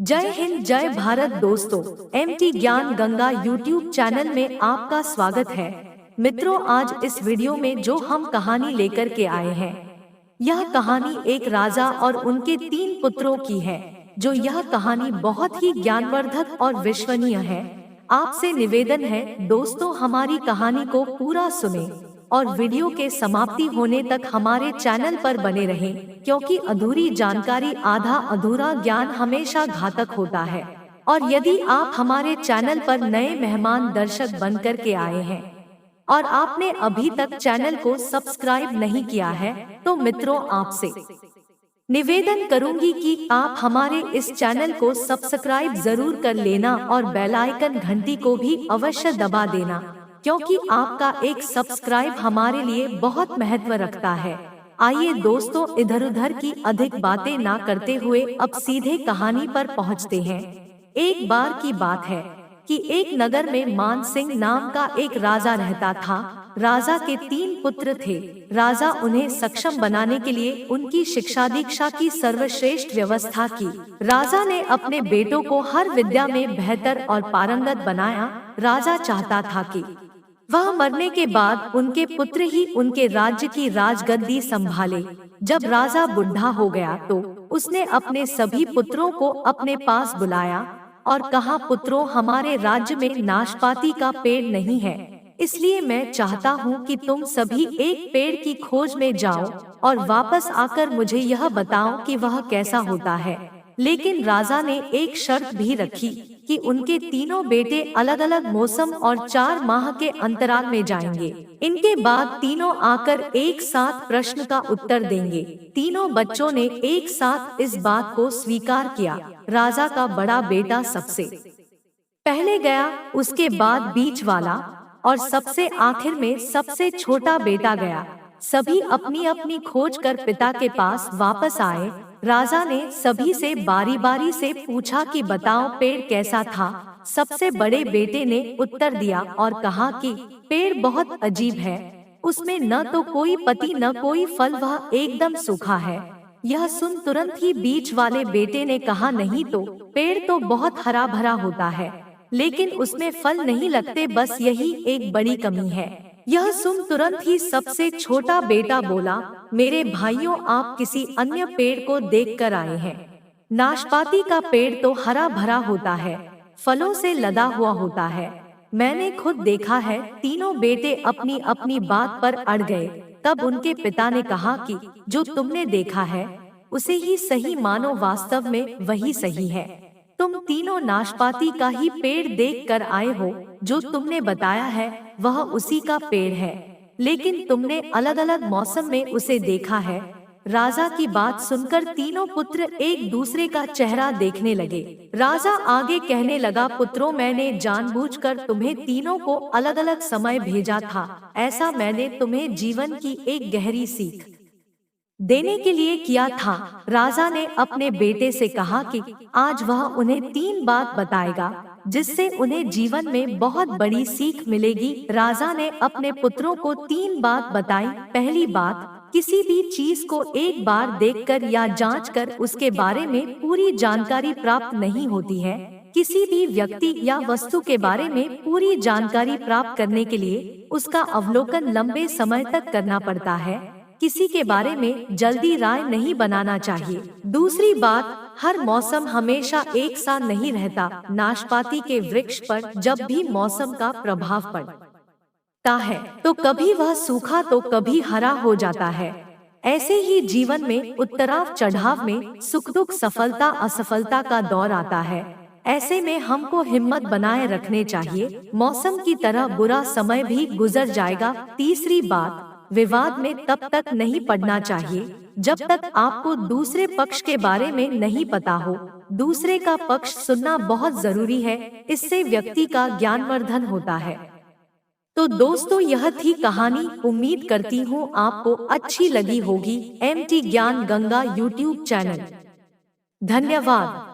जय हिंद जय भारत दोस्तों, एमटी ज्ञान गंगा यूट्यूब चैनल में आपका स्वागत है। मित्रों, आज इस वीडियो में जो हम कहानी लेकर के आए हैं, यह कहानी एक राजा और उनके 3 पुत्रों की है। जो यह कहानी बहुत ही ज्ञानवर्धक और विश्वसनीय है। आपसे निवेदन है दोस्तों, हमारी कहानी को पूरा सुने और वीडियो के समाप्ति होने तक हमारे चैनल पर बने रहें, क्योंकि अधूरी जानकारी आधा अधूरा ज्ञान हमेशा घातक होता है। और यदि आप हमारे चैनल पर नए मेहमान दर्शक बनकर के आए हैं और आपने अभी तक चैनल को सब्सक्राइब नहीं किया है, तो मित्रों आपसे निवेदन करूंगी कि आप हमारे इस चैनल को सब्सक्राइब जरूर कर लेना और बेल आइकन घंटी को भी अवश्य दबा देना, क्योंकि आपका एक सब्सक्राइब हमारे लिए बहुत महत्व रखता है। आइए दोस्तों, इधर उधर की अधिक बातें ना करते हुए अब सीधे कहानी पर पहुंचते हैं। एक बार की बात है कि एक नगर में मान सिंह नाम का एक राजा रहता था। राजा के 3 पुत्र थे। राजा उन्हें सक्षम बनाने के लिए उनकी शिक्षा दीक्षा की सर्वश्रेष्ठ व्यवस्था की। राजा ने अपने बेटों को हर विद्या में बेहतर और पारंगत बनाया। राजा चाहता था कि वह मरने के बाद उनके पुत्र ही उनके राज्य की राजगद्दी संभाले। जब राजा बुढ़ा हो गया तो उसने अपने सभी पुत्रों को अपने पास बुलाया और कहा, पुत्रों, हमारे राज्य में नाशपाती का पेड़ नहीं है, इसलिए मैं चाहता हूँ कि तुम सभी एक पेड़ की खोज में जाओ और वापस आकर मुझे यह बताओ कि वह कैसा होता है। लेकिन राजा ने एक शर्त भी रखी कि उनके तीनों बेटे अलग अलग मौसम और 4 माह के अंतराल में जाएंगे। इनके बाद तीनों आकर एक साथ प्रश्न का उत्तर देंगे। तीनों बच्चों ने एक साथ इस बात को स्वीकार किया। राजा का बड़ा बेटा सबसे पहले गया, उसके बाद बीच वाला और सबसे आखिर में सबसे छोटा बेटा गया। सभी अपनी अपनी खोज कर पिता के पास वापस आए। राजा ने सभी से बारी बारी से पूछा कि बताओ पेड़ कैसा था। सबसे बड़े बेटे ने उत्तर दिया और कहा कि पेड़ बहुत अजीब है, उसमें न तो कोई पत्ती न कोई फल, वह एकदम सूखा है। यह सुन तुरंत ही बीच वाले बेटे ने कहा, नहीं तो पेड़ तो बहुत हरा भरा होता है, लेकिन उसमें फल नहीं लगते, बस यही एक बड़ी कमी है। यह सुन तुरंत ही सबसे छोटा बेटा बोला, मेरे भाइयों, आप किसी अन्य पेड़ को देख कर आए हैं। नाशपाती का पेड़ तो हरा भरा होता है, फलों से लदा हुआ होता है, मैंने खुद देखा है। तीनों बेटे अपनी अपनी बात पर अड़ गए। तब उनके पिता ने कहा कि जो तुमने देखा है उसे ही सही मानो, वास्तव में वही सही है। तुम तीनों नाशपाती का ही पेड़ देख कर आए हो, जो तुमने बताया है वह उसी का पेड़ है, लेकिन तुमने अलग अलग मौसम में उसे देखा है। राजा की बात सुनकर तीनों पुत्र एक दूसरे का चेहरा देखने लगे। राजा आगे कहने लगा, पुत्रों, मैंने जानबूझकर तुम्हें तीनों को अलग अलग समय भेजा था। ऐसा मैंने तुम्हें जीवन की एक गहरी सीख देने के लिए किया था। राजा ने अपने बेटे से कहा कि आज वह उन्हें 3 बात बताएगा, जिससे उन्हें जीवन में बहुत बड़ी सीख मिलेगी। राजा ने अपने पुत्रों को 3 बात बताई। पहली बात, किसी भी चीज को एक बार देखकर या जांचकर उसके बारे में पूरी जानकारी प्राप्त नहीं होती है। किसी भी व्यक्ति या वस्तु के बारे में पूरी जानकारी प्राप्त करने के लिए उसका अवलोकन लंबे समय तक करना पड़ता है। किसी के बारे में जल्दी राय नहीं बनाना चाहिए। दूसरी बात, हर मौसम हमेशा एक सा नहीं रहता। नाशपाती के वृक्ष पर जब भी मौसम का प्रभाव पड़ता है तो कभी वह सूखा तो कभी हरा हो जाता है। ऐसे ही जीवन में उतराव चढ़ाव में सुख दुख, सफलता असफलता का दौर आता है। ऐसे में हमको हिम्मत बनाए रखने चाहिए। मौसम की तरह बुरा समय भी गुजर जाएगा। तीसरी बात, विवाद में तब तक नहीं पड़ना चाहिए जब तक आपको दूसरे पक्ष के बारे में नहीं पता हो। दूसरे का पक्ष सुनना बहुत जरूरी है, इससे व्यक्ति का ज्ञानवर्धन होता है। तो दोस्तों, यह थी कहानी। उम्मीद करती हूँ आपको अच्छी लगी होगी। एमटी ज्ञान गंगा यूट्यूब चैनल। धन्यवाद।